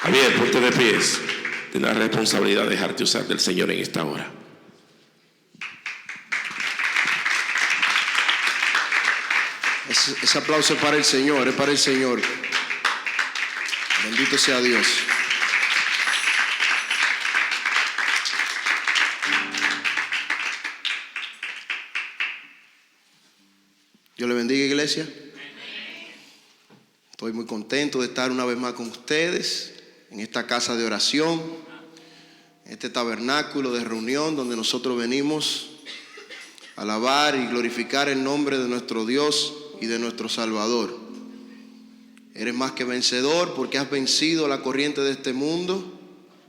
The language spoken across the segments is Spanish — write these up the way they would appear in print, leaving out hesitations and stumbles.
Javier, ponte de pies. Tienes la responsabilidad de dejarte usar del Señor en esta hora. Ese aplauso es para el Señor, es para el Señor. Bendito sea Dios. Dios le bendiga, iglesia. Estoy muy contento de estar una vez más con ustedes en esta casa de oración, en este tabernáculo de reunión donde nosotros venimos a alabar y glorificar el nombre de nuestro Dios y de nuestro Salvador. Eres más que vencedor porque has vencido la corriente de este mundo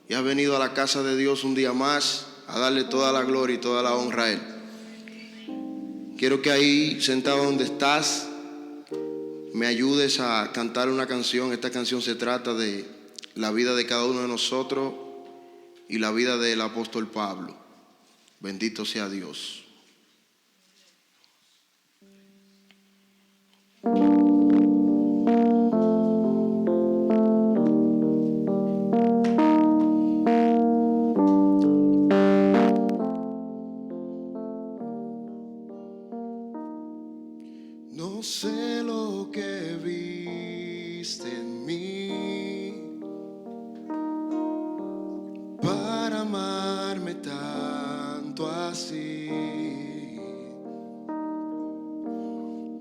y has venido a la casa de Dios un día más a darle toda la gloria y toda la honra a Él. Quiero que ahí, sentado donde estás, me ayudes a cantar una canción. Esta canción se trata de la vida de cada uno de nosotros y la vida del apóstol Pablo. Bendito sea Dios. No sé lo que viste en mí para amarme tanto así.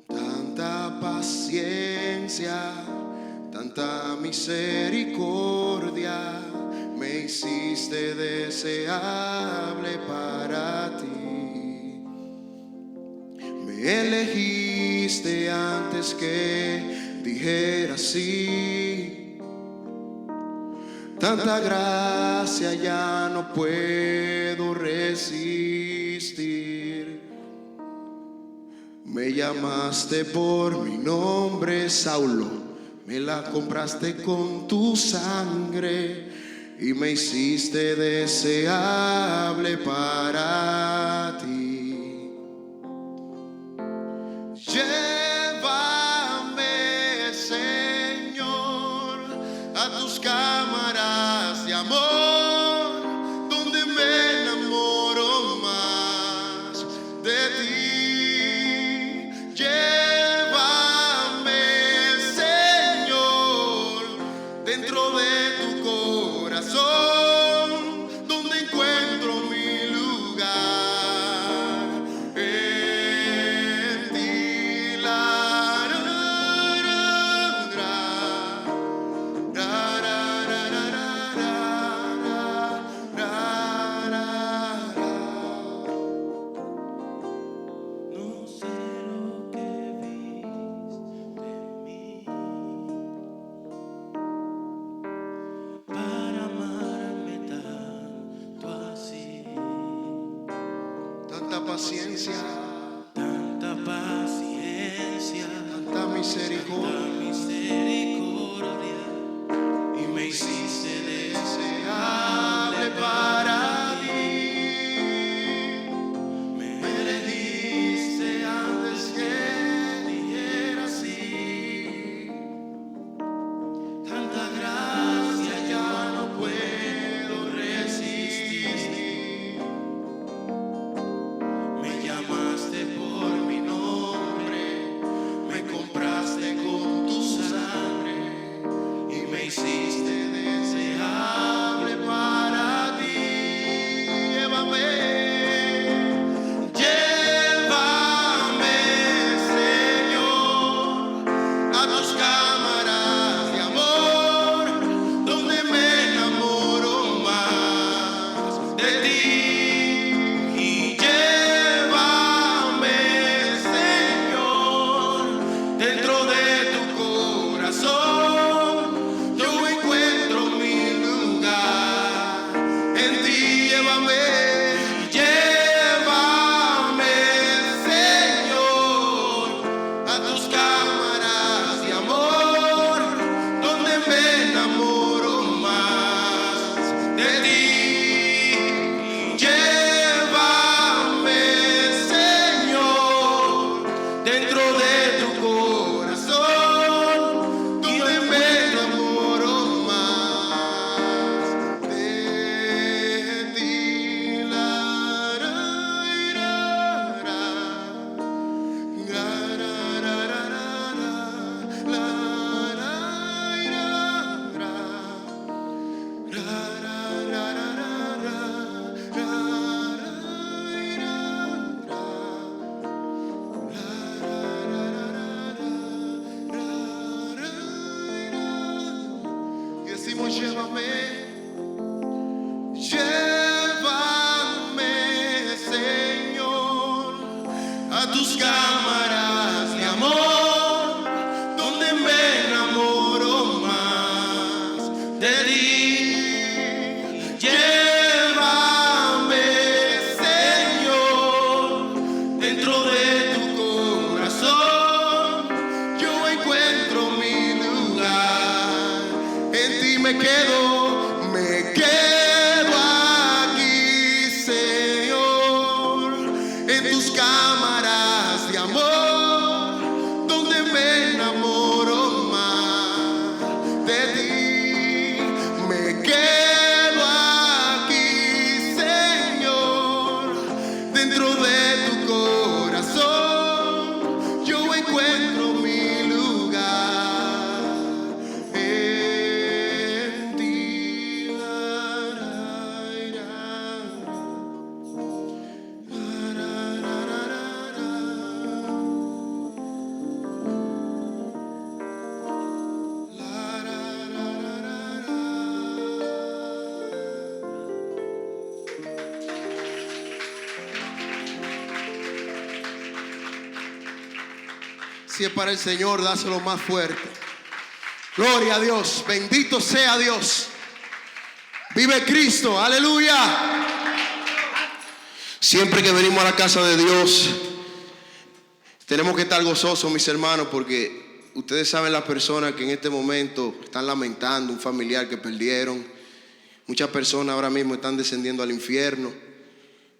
Tanta paciencia, tanta misericordia, me hiciste deseable para ti. Me elegiste antes que dijera sí. Tanta gracia ya no puedo resistir. Me llamaste por mi nombre, Saulo. Me la compraste con tu sangre y me hiciste deseable para ti. Llévame, Señor, a tus cámaras de amor, donde me enamoro más de ti. Llévame, Señor, dentro de tu corazón, donde encuentro mi lugar. En ti, la, ra, ra, ra, ra, ra, ra, ra, ra, ra, ra. No sé lo que viste en mí para amarme tanto así. Tanta paciencia, Tanta paciencia, tanta misericordia, tanta misericordia, y me hiciste deseable para ti. Me elegiste antes que dijera sí. Tanta gracia ya no puedo resistir. Me llamaste por mi nombre, me compraste con tu sangre y me hiciste deseable para ti. Llévame, llévame, Señor, a tus cámaras de amor, donde me enamoro más de ti. Y llévame, Señor, dentro de tu corazón, yo encuentro decimos llévame, llévame, Señor, a tus cámaras de amor, donde me enamoro más de ti. Llévame, Señor, dentro de tu corazón, yo encuentro mi lugar. En ti me quedo aquí, Señor, en tus cámaras de amor, donde me enamoro más de ti. Me quedo aquí, Señor, dentro de tu corazón, yo encuentro mi lugar en ti. Si es para el Señor, dáselo más fuerte. Gloria a Dios, bendito sea Dios. Vive Cristo, aleluya. Siempre que venimos a la casa de Dios, tenemos que estar gozosos, mis hermanos, porque ustedes saben las personas que en este momento están lamentando un familiar que perdieron. Muchas personas ahora mismo están descendiendo al infierno,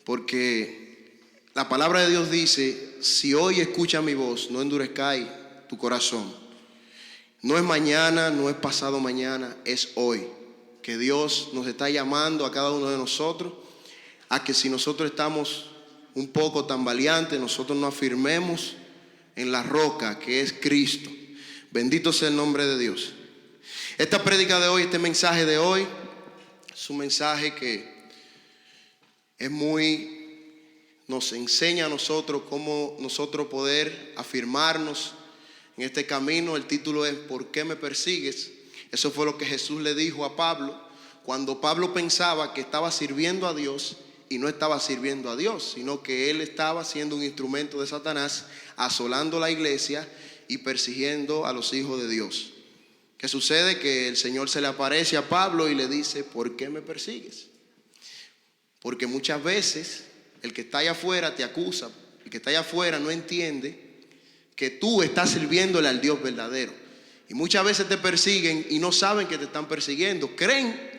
porque la palabra de Dios dice: si hoy escuchas mi voz, no endurezcáis tu corazón. No es mañana, no es pasado mañana, es hoy. Que Dios nos está llamando a cada uno de nosotros a que si nosotros estamos un poco tambaleantes, nosotros nos afirmemos en la roca que es Cristo. Bendito sea el nombre de Dios. Esta prédica de hoy, este mensaje de hoy, es un mensaje que nos enseña a nosotros cómo nosotros poder afirmarnos en este camino. El título es ¿por qué me persigues? Eso fue lo que Jesús le dijo a Pablo cuando Pablo pensaba que estaba sirviendo a Dios y no estaba sirviendo a Dios, sino que él estaba siendo un instrumento de Satanás, asolando la iglesia y persiguiendo a los hijos de Dios. ¿Qué sucede? Que el Señor se le aparece a Pablo y le dice: ¿por qué me persigues? Porque muchas veces el que está allá afuera te acusa, el que está allá afuera no entiende que tú estás sirviéndole al Dios verdadero. Y muchas veces te persiguen y no saben que te están persiguiendo. Creen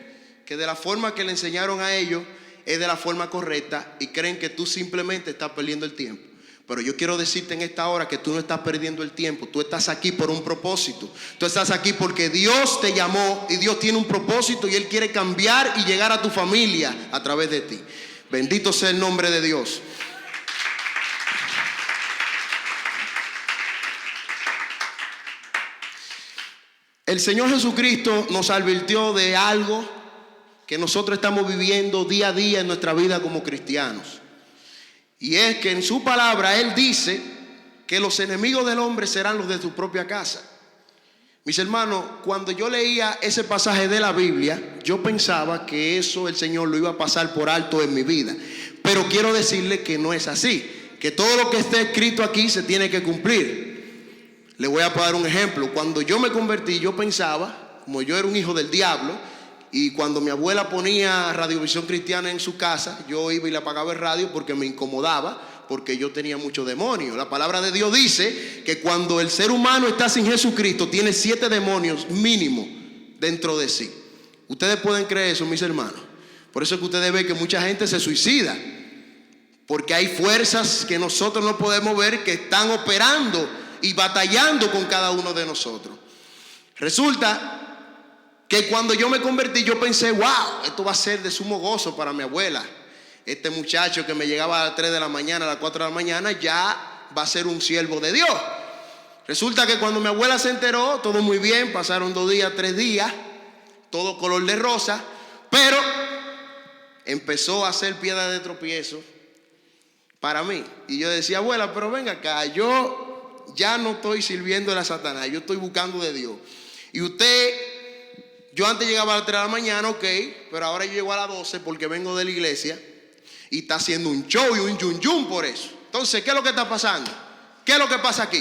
que de la forma que le enseñaron a ellos es de la forma correcta y creen que tú simplemente estás perdiendo el tiempo. Pero yo quiero decirte en esta hora que tú no estás perdiendo el tiempo. Tú estás aquí por un propósito. Tú estás aquí porque Dios te llamó y Dios tiene un propósito y Él quiere cambiar y llegar a tu familia a través de ti. Bendito sea el nombre de Dios. El Señor Jesucristo nos advirtió de algo que nosotros estamos viviendo día a día en nuestra vida como cristianos. Y es que en su palabra Él dice que los enemigos del hombre serán los de su propia casa. Mis hermanos, cuando yo leía ese pasaje de la Biblia, yo pensaba que eso el Señor lo iba a pasar por alto en mi vida. Pero quiero decirle que no es así, que todo lo que esté escrito aquí se tiene que cumplir. Le voy a dar un ejemplo. Cuando yo me convertí, yo pensaba, como yo era un hijo del diablo, y cuando mi abuela ponía Radiovisión Cristiana en su casa, yo iba y le apagaba el radio porque me incomodaba, porque yo tenía mucho demonio. La palabra de Dios dice que cuando el ser humano está sin Jesucristo, tiene 7 demonios mínimo dentro de sí. Ustedes pueden creer eso, mis hermanos. Por eso es que ustedes ven que mucha gente se suicida, porque hay fuerzas que nosotros no podemos ver que están operando y batallando con cada uno de nosotros. Resulta que cuando yo me convertí, yo pensé: wow, esto va a ser de sumo gozo para mi abuela. Este muchacho que me llegaba a las 3 de la mañana, a las 4 de la mañana, ya va a ser un siervo de Dios. Resulta que cuando mi abuela se enteró, todo muy bien, pasaron 2 días, 3 días, todo color de rosa, pero empezó a hacer piedra de tropiezo para mí. Y yo decía: abuela, pero venga acá, yo ya no estoy sirviendo a Satanás, yo estoy buscando de Dios. Y usted Yo antes llegaba a las 3 de la mañana, ok, pero ahora yo llego a las 12 porque vengo de la iglesia y está haciendo un show y un yun yun por eso. Entonces, ¿qué es lo que está pasando? ¿Qué es lo que pasa aquí?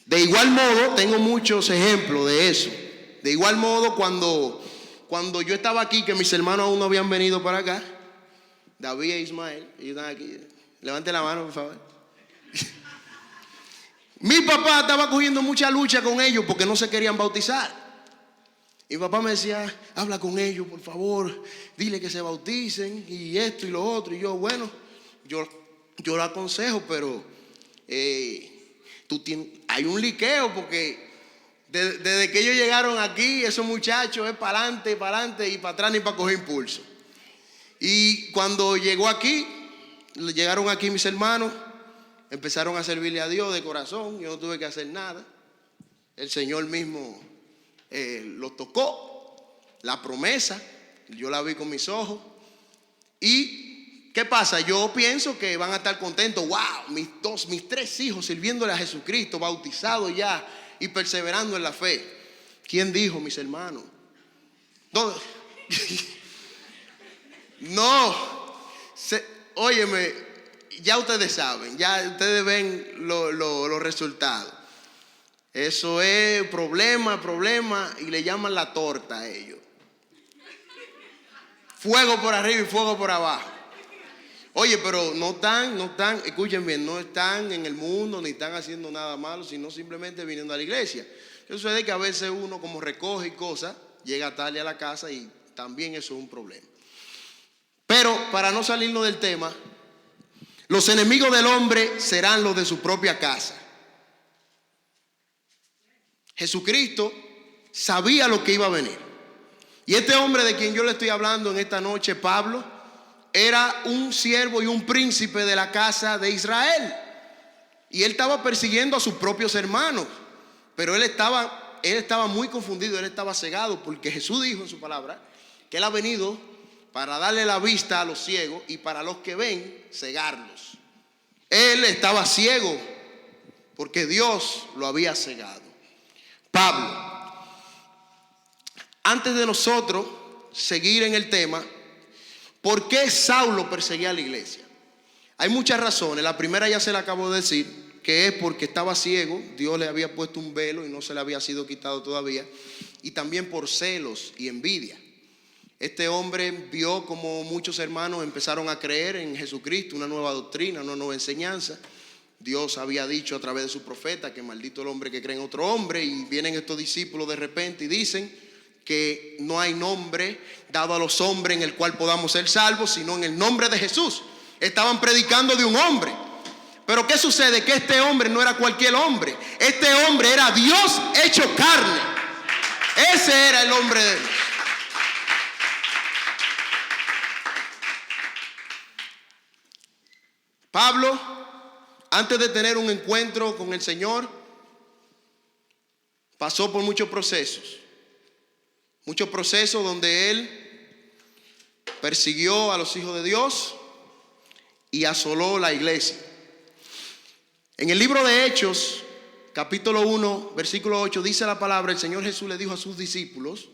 De igual modo, tengo muchos ejemplos de eso. De igual modo, cuando yo estaba aquí, que mis hermanos aún no habían venido para acá, David e Ismael, ellos están aquí. Levanten la mano, por favor. Mi papá estaba cogiendo mucha lucha con ellos porque no se querían bautizar. Y mi papá me decía, habla con ellos, por favor, dile que se bauticen y esto y lo otro. Y yo, bueno, yo lo aconsejo, pero hay un liqueo porque desde que ellos llegaron aquí, esos muchachos es para adelante y para atrás ni para coger impulso. Y cuando llegaron aquí mis hermanos, empezaron a servirle a Dios de corazón. Yo no tuve que hacer nada. El Señor mismo los tocó. La promesa, yo la vi con mis ojos. ¿Y qué pasa? Yo pienso que van a estar contentos. ¡Wow! Mis 3 hijos sirviéndole a Jesucristo, bautizados ya y perseverando en la fe. ¿Quién dijo, mis hermanos? Óyeme, ya ustedes saben, ya ustedes ven los resultados. Eso es problema, y le llaman la torta a ellos. Fuego por arriba y fuego por abajo. Oye, pero no están, escuchen bien, no están en el mundo ni están haciendo nada malo, sino simplemente viniendo a la iglesia. Eso es de que a veces uno como recoge y cosas, llega tarde a la casa y también eso es un problema. Pero para no salirnos del tema, los enemigos del hombre serán los de su propia casa. Jesucristo sabía lo que iba a venir. Y este hombre de quien yo le estoy hablando en esta noche, Pablo, era un siervo y un príncipe de la casa de Israel. Y él estaba persiguiendo a sus propios hermanos. Pero él estaba muy confundido, él estaba cegado, porque Jesús dijo en su palabra que él ha venido para darle la vista a los ciegos y para los que ven, cegarlos. Él estaba ciego porque Dios lo había cegado. Pablo, antes de nosotros seguir en el tema, ¿por qué Saulo perseguía a la iglesia? Hay muchas razones. La primera ya se la acabo de decir, que es porque estaba ciego. Dios le había puesto un velo y no se le había sido quitado todavía. Y también por celos y envidia. Este hombre vio como muchos hermanos empezaron a creer en Jesucristo, una nueva doctrina, una nueva enseñanza. Dios había dicho a través de su profeta que maldito el hombre que cree en otro hombre. Y vienen estos discípulos de repente y dicen que no hay nombre dado a los hombres en el cual podamos ser salvos, sino en el nombre de Jesús. Estaban predicando de un hombre. Pero ¿qué sucede? Que este hombre no era cualquier hombre. Este hombre era Dios hecho carne. Ese era el hombre de Dios. Pablo, antes de tener un encuentro con el Señor, pasó por muchos procesos. Muchos procesos donde él persiguió a los hijos de Dios y asoló la iglesia. En el libro de Hechos, capítulo 1, versículo 8, dice la palabra: el Señor Jesús le dijo a sus discípulos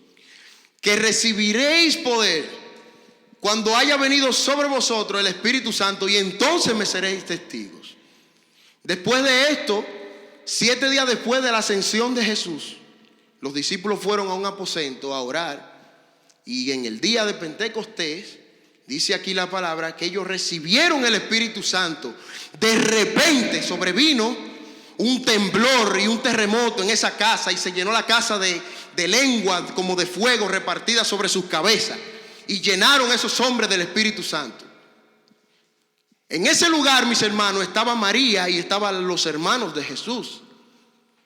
que recibiréis poder cuando haya venido sobre vosotros el Espíritu Santo, y entonces me seréis testigos. Después de esto, 7 días después de la ascensión de Jesús, los discípulos fueron a un aposento a orar, y en el día de Pentecostés, dice aquí la palabra, que ellos recibieron el Espíritu Santo. De repente sobrevino un temblor y un terremoto en esa casa, y se llenó la casa de lengua como de fuego repartida sobre sus cabezas, y llenaron esos hombres del Espíritu Santo. En ese lugar, mis hermanos, estaba María y estaban los hermanos de Jesús.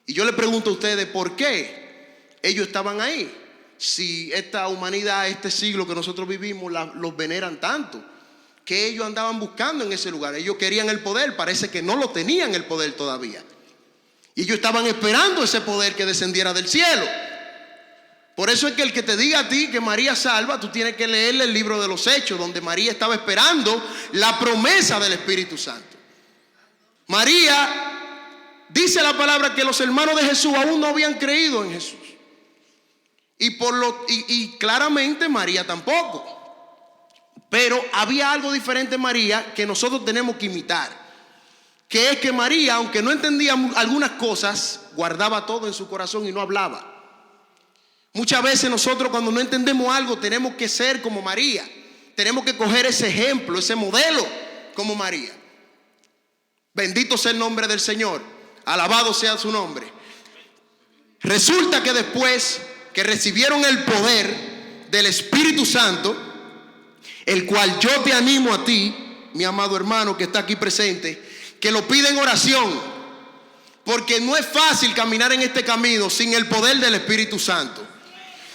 Y yo le pregunto a ustedes, ¿por qué ellos estaban ahí? Si esta humanidad, este siglo que nosotros vivimos, los veneran tanto. ¿Qué ellos andaban buscando en ese lugar? Ellos querían el poder, parece que no lo tenían el poder todavía. Y ellos estaban esperando ese poder que descendiera del cielo. Por eso es que el que te diga a ti que María salva, tú tienes que leerle el libro de los Hechos, donde María estaba esperando la promesa del Espíritu Santo. María, dice la palabra, que los hermanos de Jesús aún no habían creído en Jesús. y claramente María tampoco. Pero había algo diferente en María que nosotros tenemos que imitar, que es que María, aunque no entendía algunas cosas, guardaba todo en su corazón y no hablaba. Muchas veces nosotros, cuando no entendemos algo, tenemos que ser como María. Tenemos que coger ese ejemplo, ese modelo como María. Bendito sea el nombre del Señor, alabado sea su nombre. Resulta que después que recibieron el poder del Espíritu Santo, el cual yo te animo a ti, mi amado hermano que está aquí presente, que lo pida en oración, porque no es fácil caminar en este camino sin el poder del Espíritu Santo.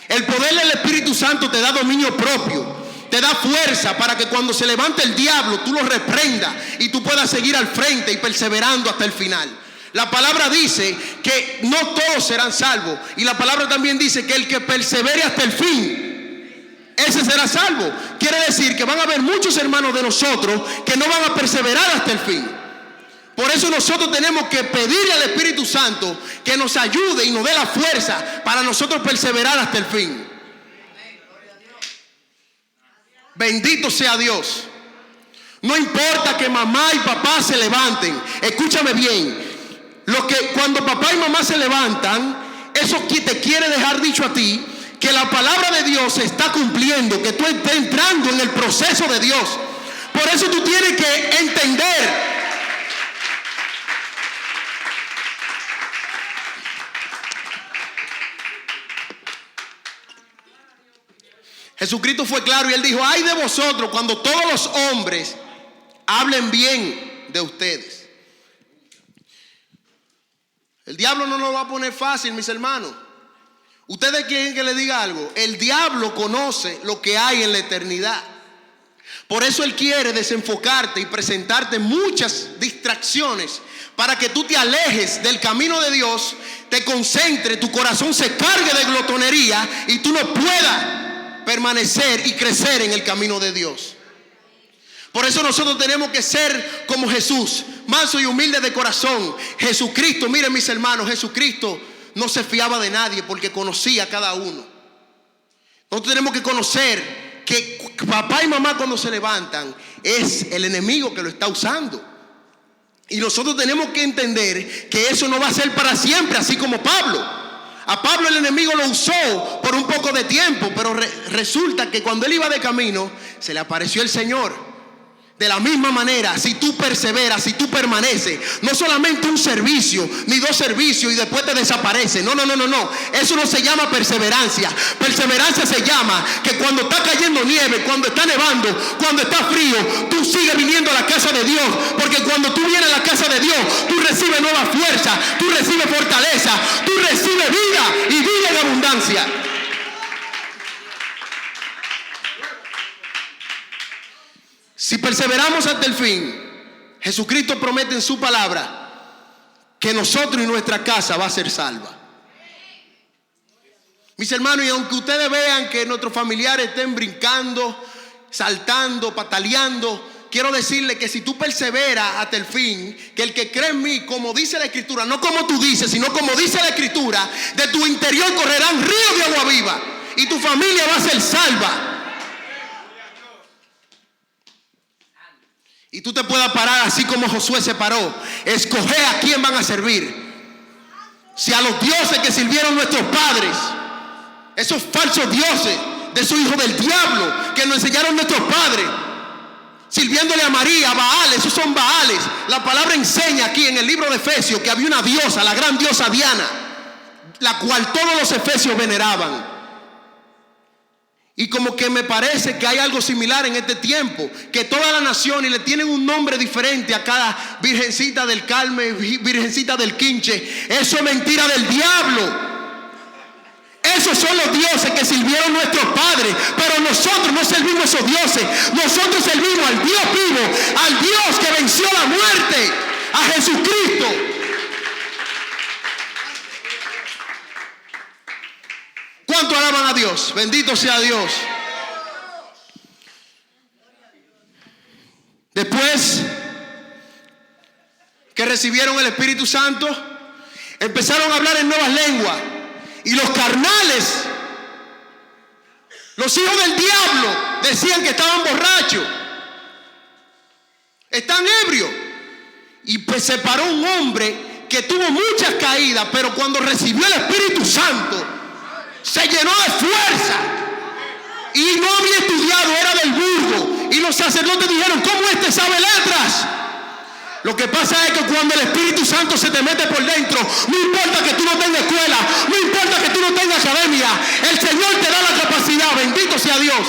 El poder del Espíritu Santo te da dominio propio, te da fuerza para que cuando se levante el diablo tú lo reprendas y tú puedas seguir al frente y perseverando hasta el final. La palabra dice que no todos serán salvos, y la palabra también dice que el que persevere hasta el fin, ese será salvo. Quiere decir que van a haber muchos hermanos de nosotros que no van a perseverar hasta el fin. Por eso nosotros tenemos que pedirle al Espíritu Santo que nos ayude y nos dé la fuerza para nosotros perseverar hasta el fin. Bendito sea Dios. No importa que mamá y papá se levanten. Escúchame bien. Cuando papá y mamá se levantan, eso te quiere dejar dicho a ti que la palabra de Dios se está cumpliendo, que tú estás entrando en el proceso de Dios. Por eso tú tienes que entender. Jesucristo fue claro y él dijo: ay de vosotros cuando todos los hombres hablen bien de ustedes. El diablo no nos va a poner fácil, mis hermanos. Ustedes quieren que le diga algo. El diablo conoce lo que hay en la eternidad. Por eso él quiere desenfocarte y presentarte muchas distracciones para que tú te alejes del camino de Dios, te concentres, tu corazón se cargue de glotonería y tú no puedas permanecer y crecer en el camino de Dios. Por eso nosotros tenemos que ser como Jesús, manso y humilde de corazón. Jesucristo, miren mis hermanos, Jesucristo no se fiaba de nadie porque conocía a cada uno. Nosotros tenemos que conocer que papá y mamá cuando se levantan es el enemigo que lo está usando. Y nosotros tenemos que entender que eso no va a ser para siempre, así como Pablo. A Pablo el enemigo lo usó por un poco de tiempo, pero resulta que cuando él iba de camino se le apareció el Señor. De la misma manera, si tú perseveras, si tú permaneces, no solamente un servicio, ni dos servicios y después te desaparece. No. Eso no se llama perseverancia. Perseverancia se llama que cuando está cayendo nieve, cuando está nevando, cuando está frío, tú sigues viniendo a la casa de Dios. Porque cuando tú vienes a la casa de Dios, tú recibes nueva fuerza, tú recibes fortaleza, tú recibes vida y vida en abundancia. Si perseveramos hasta el fin, Jesucristo promete en su palabra que nosotros y nuestra casa va a ser salva. Mis hermanos, y aunque ustedes vean que nuestros familiares estén brincando, saltando, pataleando, quiero decirles que si tú perseveras hasta el fin, que el que cree en mí, como dice la Escritura, no como tú dices, sino como dice la Escritura, de tu interior correrán ríos de agua viva y tu familia va a ser salva. Y tú te puedas parar así como Josué se paró. Escoger a quién van a servir. Si a los dioses que sirvieron nuestros padres, esos falsos dioses de esos hijos del diablo que nos enseñaron nuestros padres, sirviéndole a María, a Baal, esos son Baales. La palabra enseña aquí en el libro de Efesios que había una diosa, la gran diosa Diana, la cual todos los efesios veneraban. Y como que me parece que hay algo similar en este tiempo, que todas las naciones le tienen un nombre diferente a cada virgencita del Carmen, virgencita del Quinche. Eso es mentira del diablo. Esos son los dioses que sirvieron nuestros padres, pero nosotros no servimos a esos dioses. Nosotros servimos al Dios vivo, al Dios que venció la muerte, a Jesucristo. ¿Cuánto alaban a Dios? Bendito sea Dios. Después que recibieron el Espíritu Santo, empezaron a hablar en nuevas lenguas. Y los carnales Los hijos del diablo decían que estaban borrachos. Están ebrios. Y pues se paró un hombre que tuvo muchas caídas, pero cuando recibió el Espíritu Santo, se llenó de fuerza. Y no había estudiado, era del burgo. Y los sacerdotes dijeron, ¿cómo este sabe letras? Lo que pasa es que cuando el Espíritu Santo se te mete por dentro, no importa que tú no tengas escuela, no importa que tú no tengas academia, el Señor te da la capacidad. Bendito sea Dios.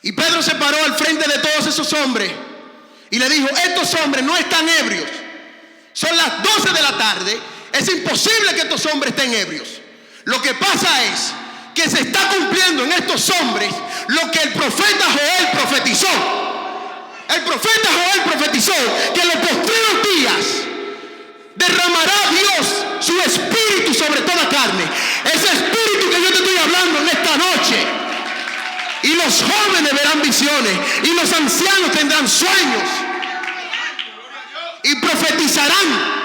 Y Pedro se paró al frente de todos esos hombres y le dijo, estos hombres no están ebrios. Son las 12 de la tarde. Es imposible que estos hombres estén ebrios. Lo que pasa es que se está cumpliendo en estos hombres lo que el profeta Joel profetizó. El profeta Joel profetizó que en los postreros días derramará Dios su espíritu sobre toda carne. Ese espíritu que yo te estoy hablando en esta noche. Y los jóvenes verán visiones y los ancianos tendrán sueños y profetizarán.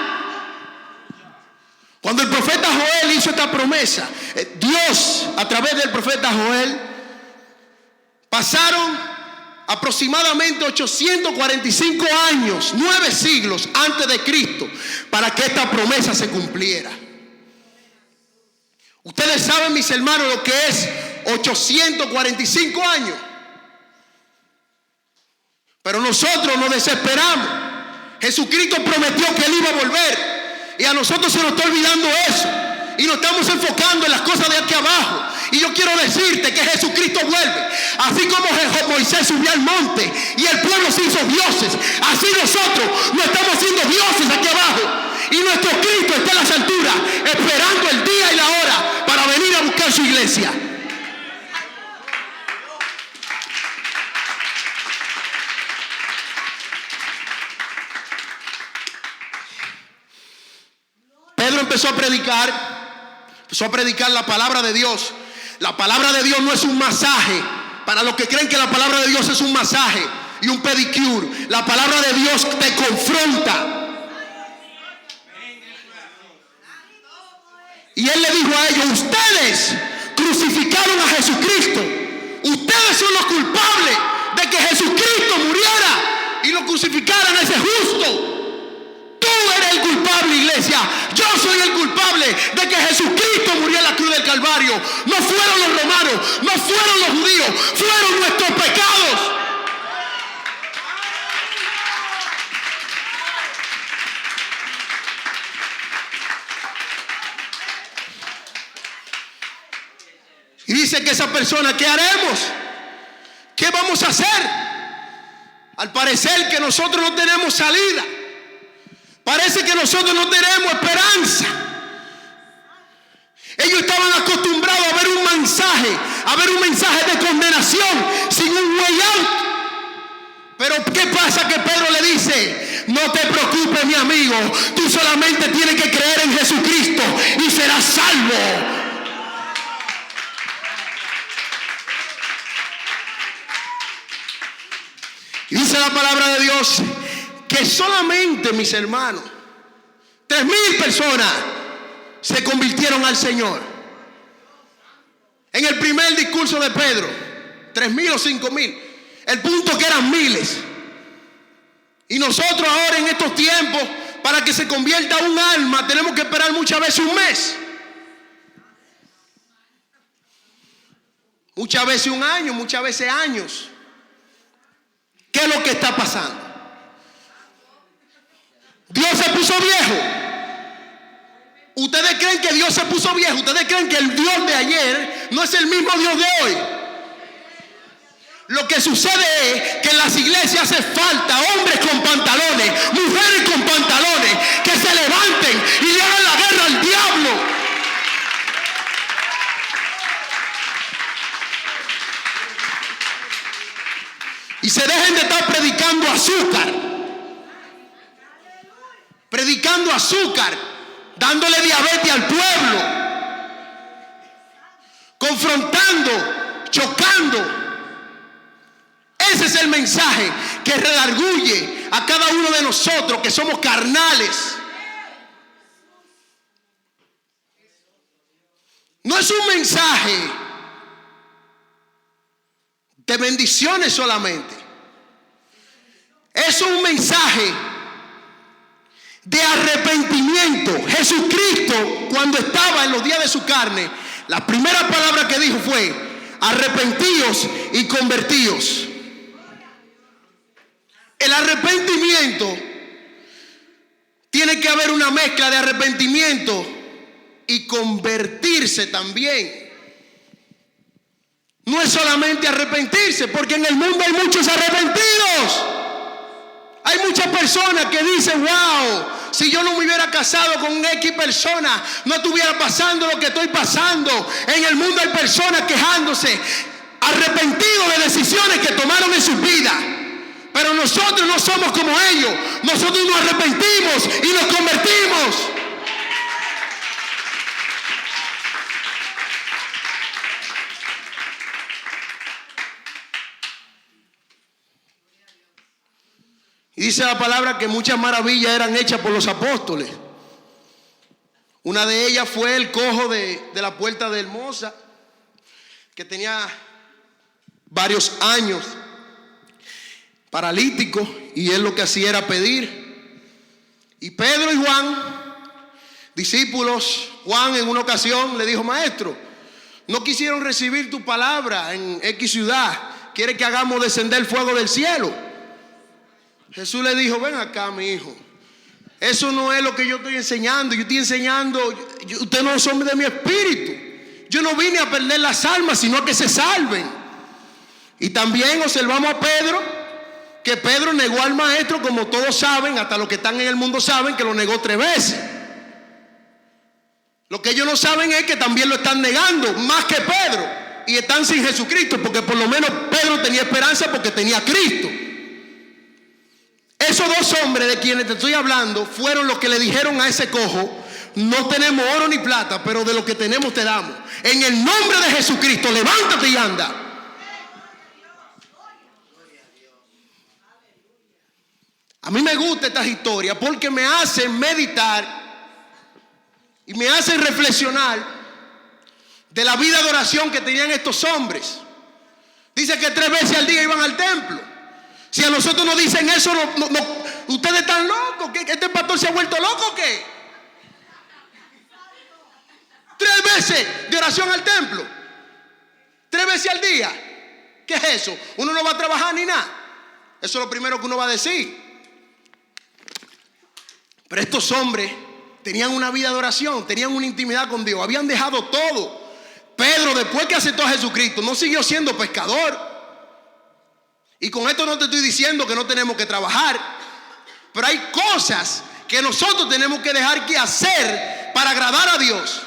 Cuando el profeta Joel hizo esta promesa, Dios a través del profeta Joel, pasaron aproximadamente 845 años, 9 siglos antes de Cristo, para que esta promesa se cumpliera. Ustedes saben, mis hermanos, lo que es 845 años. Pero nosotros nos desesperamos. Jesucristo prometió que Él iba a volver. Y a nosotros se nos está olvidando eso. Y nos estamos enfocando en las cosas de aquí abajo. Y yo quiero decirte que Jesucristo vuelve. Así como Moisés subió al monte y el pueblo se hizo dioses, así nosotros no estamos siendo dioses aquí abajo. Y nuestro Cristo está en las alturas, esperando el día y la hora para venir a buscar su iglesia. Pedro empezó a predicar la palabra de Dios. La palabra de Dios no es un masaje. Para los que creen que la palabra de Dios es un masaje y un pedicure, la palabra de Dios te confronta. Y Él le dijo a ellos, ustedes crucificaron a Jesucristo. Ustedes son los culpables de que Jesucristo muriera y lo crucificaran a ese justo. Tú eres el culpable, iglesia. Yo soy el culpable de que Jesucristo murió en la cruz del Calvario. No fueron los romanos, no fueron los judíos, fueron nuestros pecados. Y dice que esa persona, ¿qué haremos? ¿Qué vamos a hacer? Al parecer que nosotros no tenemos salida. Parece que nosotros no tenemos esperanza. Ellos estaban acostumbrados a ver un mensaje de condenación sin un way out. Pero ¿qué pasa? Que Pedro le dice, no te preocupes, mi amigo, tú solamente tienes que creer en Jesucristo y serás salvo. Y dice la palabra de Dios que solamente, mis hermanos, 3,000 personas se convirtieron al Señor. En el primer discurso de Pedro, 3,000 o 5,000. El punto que eran miles. Y nosotros ahora en estos tiempos, para que se convierta un alma, tenemos que esperar muchas veces un mes. Muchas veces un año, muchas veces años. ¿Qué es lo que está pasando? Dios se puso viejo. ¿Ustedes creen que Dios se puso viejo? ¿Ustedes creen que el Dios de ayer no es el mismo Dios de hoy? Lo que sucede es que en las iglesias hace falta hombres con pantalones, mujeres con pantalones, que se levanten y le hagan la guerra al diablo. Y se dejen de estar predicando azúcar. Predicando azúcar, dándole diabetes al pueblo, confrontando, chocando. Ese es el mensaje que redarguye a cada uno de nosotros que somos carnales. no es un mensaje de bendiciones solamente. Es un mensaje de arrepentimiento. Jesucristo, cuando estaba en los días de su carne, la primera palabra que dijo fue: arrepentíos y convertíos. El arrepentimiento, tiene que haber una mezcla de arrepentimiento y convertirse también. No es solamente arrepentirse, porque en el mundo hay muchos arrepentidos. Hay muchas personas que dicen: wow, si yo no me hubiera casado con una X persona, no estuviera pasando lo que estoy pasando. En el mundo hay personas quejándose, arrepentidos de decisiones que tomaron en sus vidas. Pero nosotros no somos como ellos. Nosotros nos arrepentimos y nos convertimos. Y dice la palabra que muchas maravillas eran hechas por los apóstoles. Una de ellas fue el cojo de la puerta de Hermosa, que tenía varios años paralítico, y él lo que hacía era pedir. Y Pedro y Juan, discípulos, Juan en una ocasión le dijo: maestro, no quisieron recibir tu palabra en X ciudad, ¿quiere que hagamos descender el fuego del cielo? Jesús le dijo: ven acá, mi hijo, eso no es lo que yo estoy enseñando. Yo estoy enseñando, ustedes no son de mi espíritu. Yo no vine a perder las almas, sino a que se salven. Y también observamos a Pedro, que Pedro negó al maestro, como todos saben, hasta los que están en el mundo saben que lo negó 3 veces. Lo que ellos no saben es que también lo están negando, más que Pedro, y están sin Jesucristo, porque por lo menos Pedro tenía esperanza porque tenía a Cristo. Esos 2 hombres de quienes te estoy hablando fueron los que le dijeron a ese cojo: no tenemos oro ni plata, pero de lo que tenemos te damos. En el nombre de Jesucristo, levántate y anda. A mí me gusta estas historias porque me hacen meditar y me hacen reflexionar de la vida de oración que tenían estos hombres. Dice que 3 veces al día iban al templo. Si a nosotros nos dicen eso, ustedes están locos. ¿Qué? ¿Este pastor se ha vuelto loco o qué? 3 veces de oración al templo, 3 veces al día. ¿Qué es eso? Uno no va a trabajar ni nada. Eso es lo primero que uno va a decir. Pero estos hombres tenían una vida de oración, tenían una intimidad con Dios, habían dejado todo. Pedro, después que aceptó a Jesucristo, no siguió siendo pescador. Y con esto no te estoy diciendo que no tenemos que trabajar, pero hay cosas que nosotros tenemos que dejar que hacer para agradar a Dios.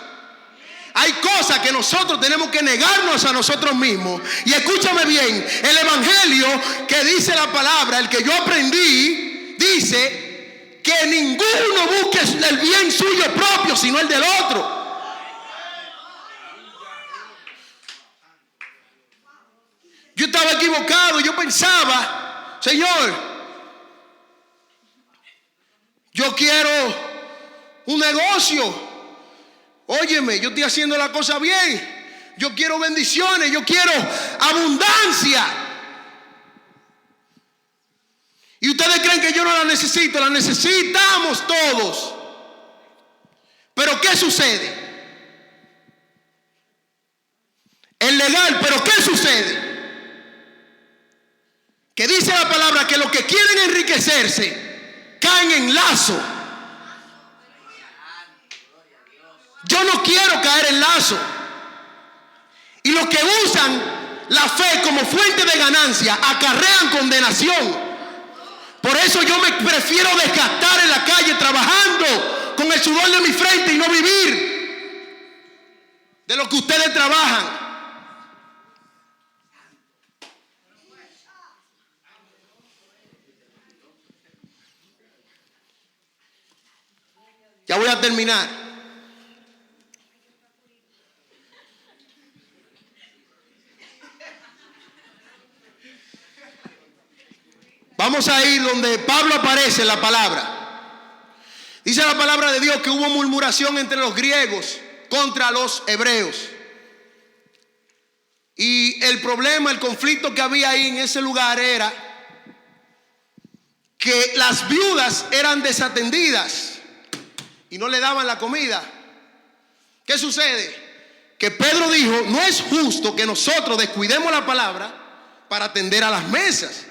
Hay cosas que nosotros tenemos que negarnos a nosotros mismos. Y escúchame bien, el evangelio que dice la palabra, el que yo aprendí, dice que ninguno busque el bien suyo propio, sino el del otro. Yo estaba equivocado, yo pensaba: Señor, yo quiero un negocio. Óyeme, yo estoy haciendo la cosa bien. Yo quiero bendiciones, yo quiero abundancia. Y ustedes creen que yo no la necesito, la necesitamos todos. Pero ¿qué sucede? Es legal, pero ¿qué sucede? Que dice la palabra que los que quieren enriquecerse caen en lazo. Yo no quiero caer en lazo. Y los que usan la fe como fuente de ganancia acarrean condenación. Por eso yo me prefiero desgastar en la calle trabajando con el sudor de mi frente y no vivir de lo que ustedes trabajan. Ya voy a terminar. Vamos a ir donde Pablo aparece en la palabra. Dice la palabra de Dios que hubo murmuración entre los griegos contra los hebreos. Y el problema, el conflicto que había ahí en ese lugar era que las viudas eran desatendidas y no le daban la comida. ¿Qué sucede? Que Pedro dijo, no es justo que nosotros descuidemos la palabra para atender a las mesas.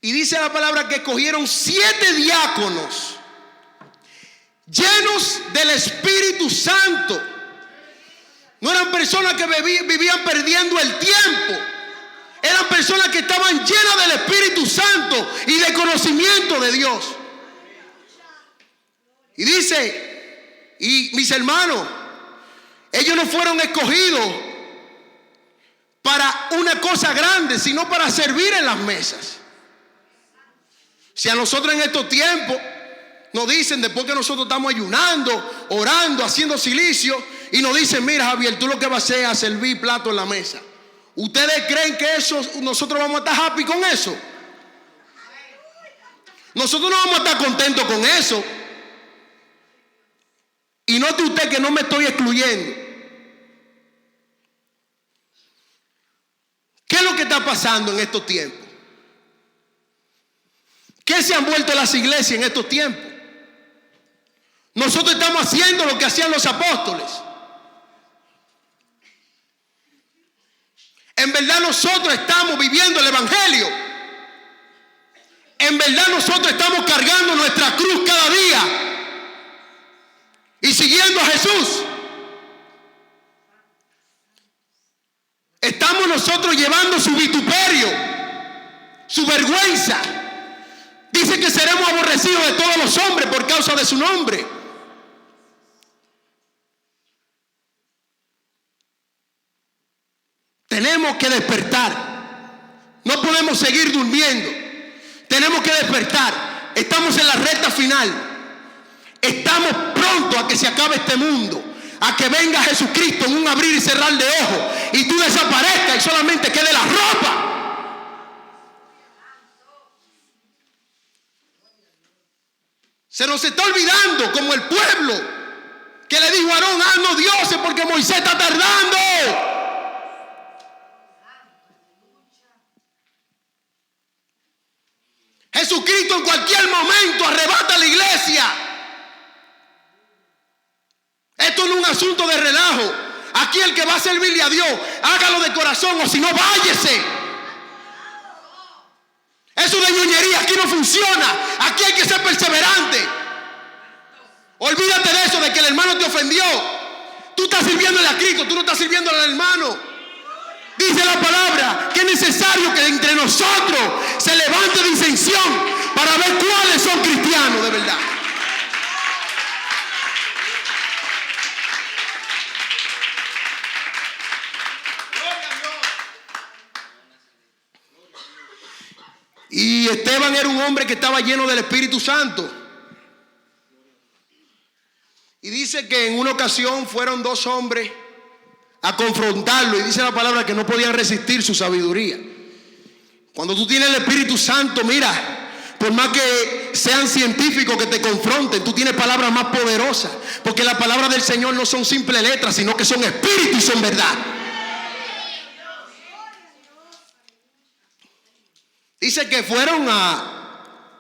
Y dice la palabra que escogieron 7 diáconos llenos del Espíritu Santo. No eran personas que vivían perdiendo el tiempo. Eran personas que estaban llenas del Espíritu Santo y de conocimiento de Dios. Y dice, y mis hermanos, ellos no fueron escogidos para una cosa grande, sino para servir en las mesas. Si a nosotros en estos tiempos nos dicen, después que nosotros estamos ayunando, orando, haciendo silicio, y nos dicen, mira Javier, tú lo que vas a hacer es a servir plato en la mesa. ¿Ustedes creen que eso, nosotros vamos a estar happy con eso? Nosotros no vamos a estar contentos con eso. Y note usted que no me estoy excluyendo. ¿Qué es lo que está pasando en estos tiempos? ¿Qué se han vuelto las iglesias en estos tiempos? Nosotros estamos haciendo lo que hacían los apóstoles. En verdad nosotros estamos viviendo el evangelio. En verdad nosotros estamos cargando nuestra cruz cada día y siguiendo a Jesús. Estamos nosotros llevando su vituperio, su vergüenza. Dice que seremos aborrecidos de todos los hombres por causa de su nombre. Tenemos que despertar. No podemos seguir durmiendo. Tenemos que despertar. Estamos en la recta final. Estamos pronto a que se acabe este mundo, a que venga Jesucristo en un abrir y cerrar de ojos y tú desaparezcas y solamente quede la ropa. Se nos está olvidando, como el pueblo que le dijo a Aarón, haznos dioses porque Moisés está tardando. Jesucristo en cualquier momento arrebata a la iglesia. Esto no es un asunto de relajo. Aquí el que va a servirle a Dios, hágalo de corazón, o si no, váyese. Eso de ñoñería aquí no funciona. Aquí hay que ser perseverante. Olvídate de eso, de que el hermano te ofendió. Tú estás sirviéndole a Cristo, tú no estás sirviéndole al hermano. Dice la palabra que es necesario que entre nosotros se levante disensión para ver cuáles son cristianos de verdad. Y Esteban era un hombre que estaba lleno del Espíritu Santo. Y dice que en una ocasión fueron 2 hombres a confrontarlo, y dice la palabra que no podían resistir su sabiduría. Cuando tú tienes el Espíritu Santo, mira, por más que sean científicos que te confronten, tú tienes palabras más poderosas, porque las palabras del Señor no son simples letras, sino que son espíritu y son verdad. Dice que fueron a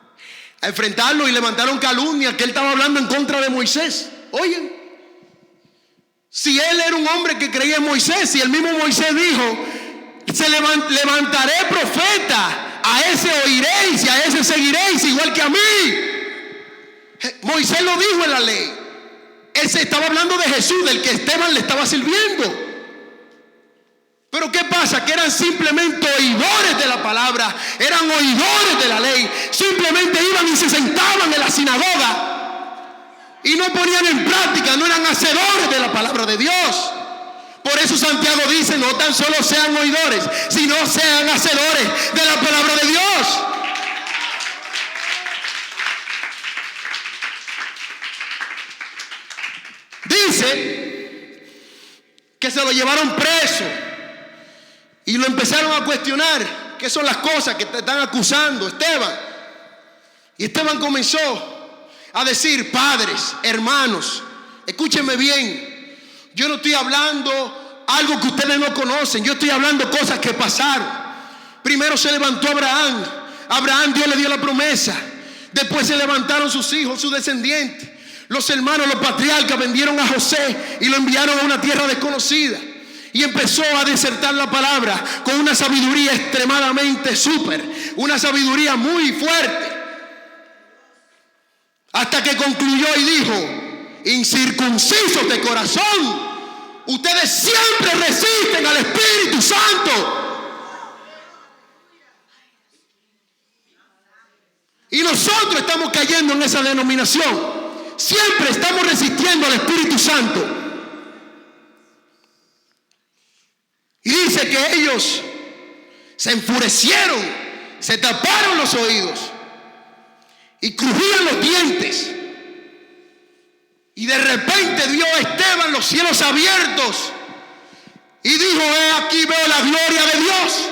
enfrentarlo y levantaron calumnia, que él estaba hablando en contra de Moisés. Oye, si él era un hombre que creía en Moisés, y el mismo Moisés dijo, levantaré profeta, a ese oiréis y a ese seguiréis igual que a mí. Moisés lo dijo en la ley. Él se estaba hablando de Jesús, del que Esteban le estaba sirviendo. Pero ¿qué pasa? Que eran simplemente oidores de la palabra, eran oidores de la ley. Simplemente iban y se sentaban en la sinagoga y no ponían en práctica, no eran hacedores de la palabra de Dios. Por eso Santiago dice, no tan solo sean oidores, sino sean hacedores de la palabra de Dios. Dice que se lo llevaron preso y lo empezaron a cuestionar. ¿Qué son las cosas que te están acusando, Esteban? Y Esteban comenzó a decir, padres, hermanos, Escúchenme bien. Yo no estoy hablando algo que ustedes no conocen. Yo estoy hablando cosas que pasaron. Primero se levantó Abraham. Abraham, Dios le dio la promesa. Después se levantaron sus hijos, sus descendientes. Los hermanos, los patriarcas vendieron a José y lo enviaron a una tierra desconocida. Y empezó a disertar la palabra con una sabiduría extremadamente súper. Una sabiduría muy fuerte. Hasta que concluyó y dijo: incircuncisos de corazón, ustedes siempre resisten al Espíritu Santo. Y nosotros estamos cayendo en esa denominación. Siempre estamos resistiendo al Espíritu Santo. Y dice que ellos se enfurecieron, se taparon los oídos y crujían los dientes. Y de repente vio a Esteban los cielos abiertos y dijo: he aquí veo la gloria de Dios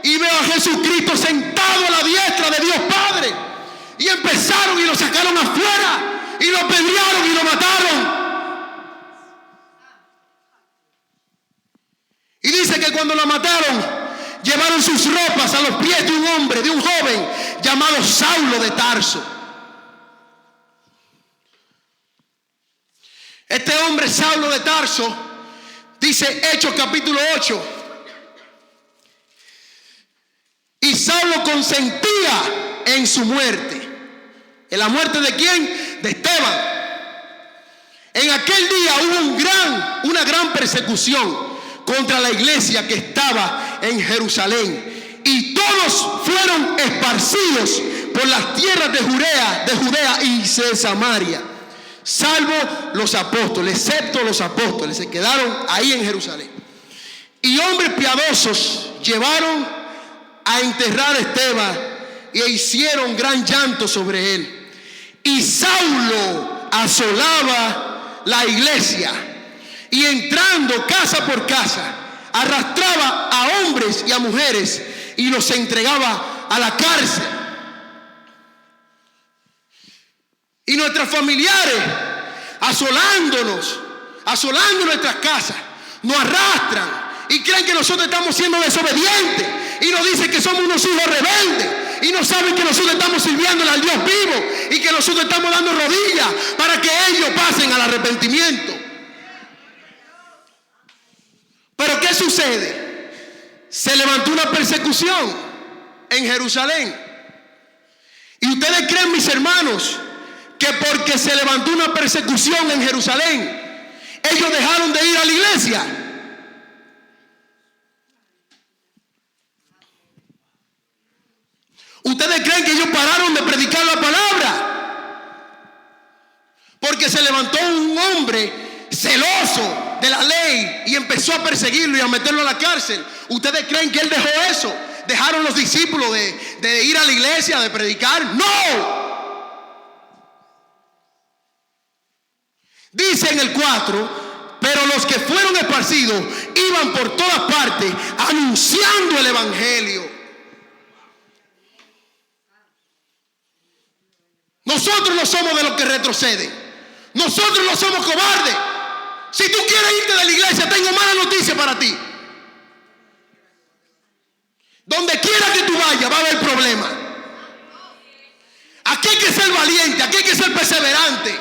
y veo a Jesucristo sentado a la diestra de Dios Padre. Y empezaron y lo sacaron afuera y lo apedrearon y lo mataron. Y dice que cuando lo mataron, llevaron sus ropas a los pies de un hombre, de un joven llamado Saulo de Tarso. Este hombre, Saulo de Tarso, dice Hechos capítulo 8. Y Saulo consentía en su muerte. ¿En la muerte de quién? De Esteban. En aquel día hubo una gran persecución contra la iglesia que estaba en Jerusalén. Y todos fueron esparcidos por las tierras de Judea y de Samaria, salvo los apóstoles, excepto los apóstoles, se quedaron ahí en Jerusalén. Y hombres piadosos llevaron a enterrar a Esteban e hicieron gran llanto sobre él. Y Saulo asolaba la iglesia y entrando casa por casa arrastraba a hombres y a mujeres y los entregaba a la cárcel. Y nuestros familiares asolando nuestras casas, nos arrastran y creen que nosotros estamos siendo desobedientes y nos dicen que somos unos hijos rebeldes y no saben que nosotros estamos sirviéndole al Dios vivo y que nosotros estamos dando rodillas para que ellos pasen al arrepentimiento. Pero ¿qué sucede? Se levantó una persecución en Jerusalén. Y ustedes creen, mis hermanos, que porque se levantó una persecución en Jerusalén, ellos dejaron de ir a la iglesia. ¿Ustedes creen que ellos pararon de predicar la palabra? Porque se levantó un hombre celoso de la ley y empezó a perseguirlo y a meterlo a la cárcel. ¿Ustedes creen que él dejó eso? ¿Dejaron los discípulos de ir a la iglesia, de predicar? ¡No! Dice en el 4: pero los que fueron esparcidos iban por todas partes anunciando el evangelio. Nosotros no somos de los que retroceden. Nosotros no somos cobardes. Si tú quieres irte de la iglesia, tengo mala noticia para ti. Donde quiera que tú vayas va a haber problemas. Aquí hay que ser valiente, aquí hay que ser perseverante.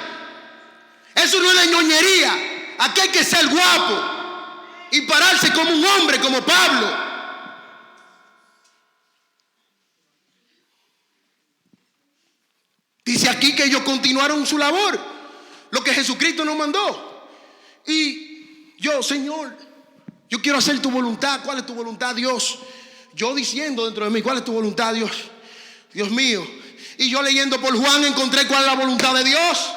Eso no es de ñoñería. Aquí hay que ser guapo y pararse como un hombre, como Pablo. Dice aquí que ellos continuaron su labor, lo que Jesucristo nos mandó. Y yo, Señor, yo quiero hacer tu voluntad. ¿Cuál es tu voluntad, Dios? Yo diciendo dentro de mí, ¿cuál es tu voluntad, Dios? Dios mío. Y yo leyendo por Juan encontré cuál es la voluntad de Dios.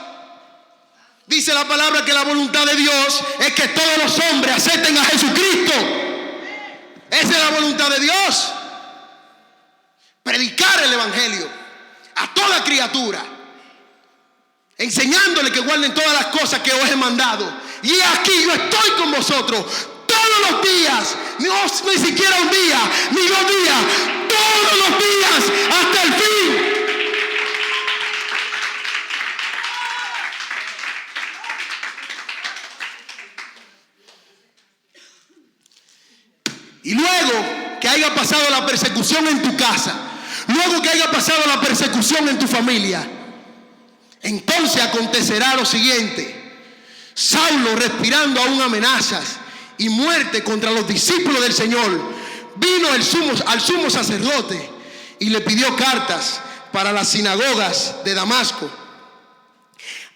Dice la palabra que la voluntad de Dios es que todos los hombres acepten a Jesucristo. Esa es la voluntad de Dios. Predicar el evangelio a toda criatura, enseñándole que guarden todas las cosas que os he mandado. Y aquí yo estoy con vosotros todos los días, no ni siquiera un día, ni 2 días, todos los días hasta el fin. Y luego que haya pasado la persecución en tu casa, luego que haya pasado la persecución en tu familia, entonces acontecerá lo siguiente. Saulo, respirando aún amenazas y muerte contra los discípulos del Señor, vino al sumo sacerdote y le pidió cartas para las sinagogas de Damasco,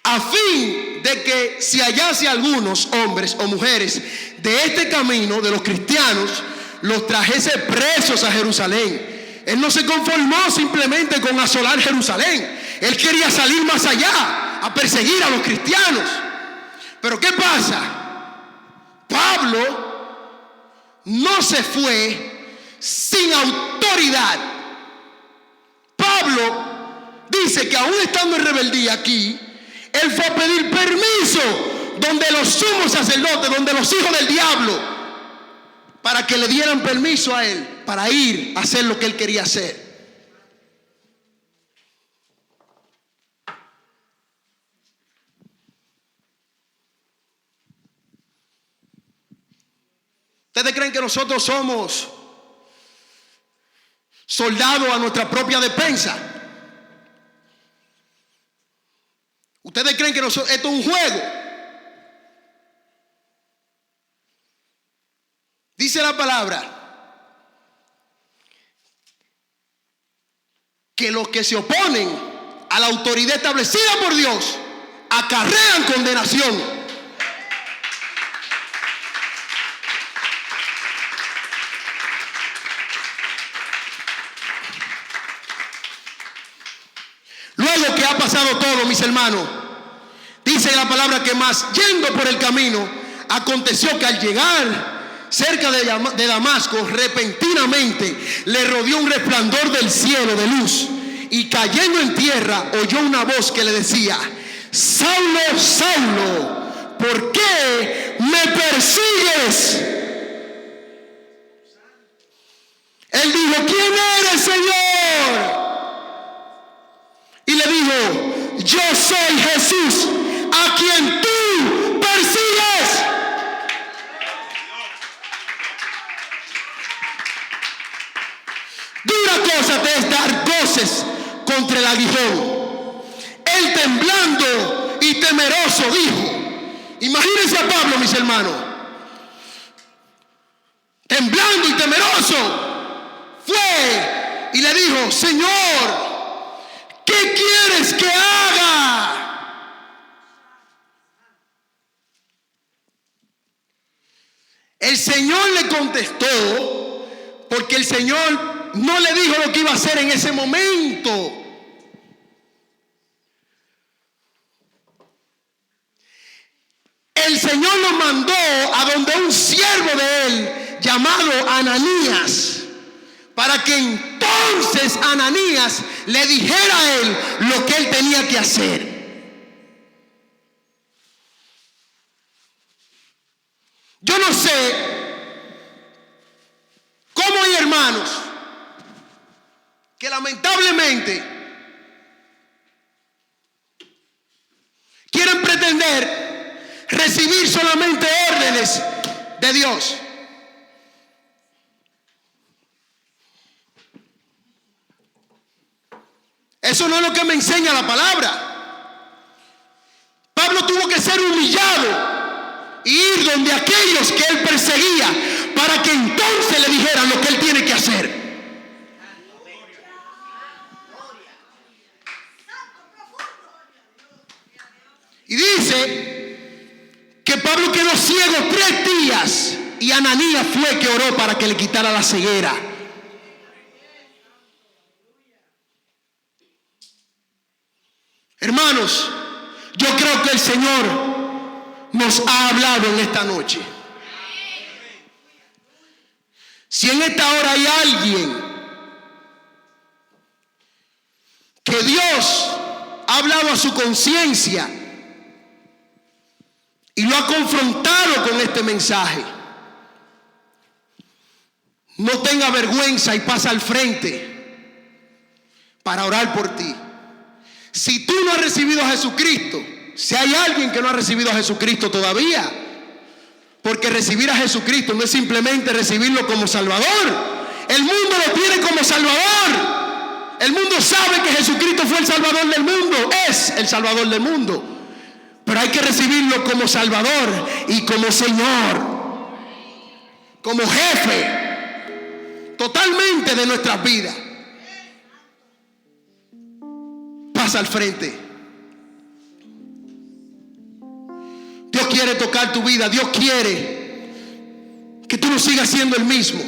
a fin de que si hallase algunos hombres o mujeres de este camino de los cristianos, los trajese presos a Jerusalén. Él no se conformó simplemente con asolar Jerusalén. Él quería salir más allá, a perseguir a los cristianos. Pero ¿qué pasa? Pablo no se fue sin autoridad. Pablo dice que aún estando en rebeldía aquí, él fue a pedir permiso donde los sumos sacerdotes, donde los hijos del diablo, para que le dieran permiso a él para ir a hacer lo que él quería hacer. ¿Ustedes creen que nosotros somos soldados a nuestra propia defensa? ¿Ustedes creen que esto es un juego? Dice la palabra que los que se oponen a la autoridad establecida por Dios acarrean condenación. Luego que ha pasado todo, mis hermanos, dice la palabra que más yendo por el camino, aconteció que al llegar cerca de Damasco, repentinamente le rodeó un resplandor del cielo de luz, y cayendo en tierra oyó una voz que le decía: Saulo, Saulo, ¿por qué me persigues? Él dijo: ¿quién eres, Señor? Y le dijo: yo soy Jesús, a quien tú persigues. Dura cosa te es dar voces contra el aguijón. Él, temblando y temeroso, dijo: imagínense a Pablo, mis hermanos, temblando y temeroso, fue y le dijo: Señor, ¿qué quieres que haga? El Señor le contestó, porque el Señor no le dijo lo que iba a hacer en ese momento. El Señor lo mandó a donde un siervo de él llamado Ananías, para que entonces Ananías le dijera a él lo que él tenía que hacer. Yo no sé cómo hay hermanos que lamentablemente quieren pretender recibir solamente órdenes de Dios. Eso no es lo que me enseña la palabra. Pablo tuvo que ser humillado y ir donde aquellos que él perseguía, para que entonces le dijeran lo que él tiene que hacer. Y dice que Pablo quedó ciego 3 días y Ananías fue que oró para que le quitara la ceguera. Hermanos, yo creo que el Señor nos ha hablado en esta noche. Si en esta hora hay alguien que Dios ha hablado a su conciencia y lo ha confrontado con este mensaje, no tenga vergüenza y pasa al frente para orar por ti. Si tú no has recibido a Jesucristo, si hay alguien que no ha recibido a Jesucristo todavía, Porque recibir a Jesucristo no es simplemente recibirlo como Salvador. El mundo lo tiene como Salvador. El mundo sabe que Jesucristo fue el Salvador del mundo, es el Salvador del mundo. Pero hay que recibirlo como Salvador y como Señor, como jefe totalmente de nuestras vidas. Pasa al frente. Dios quiere tocar tu vida. Dios quiere que tú no sigas siendo el mismo.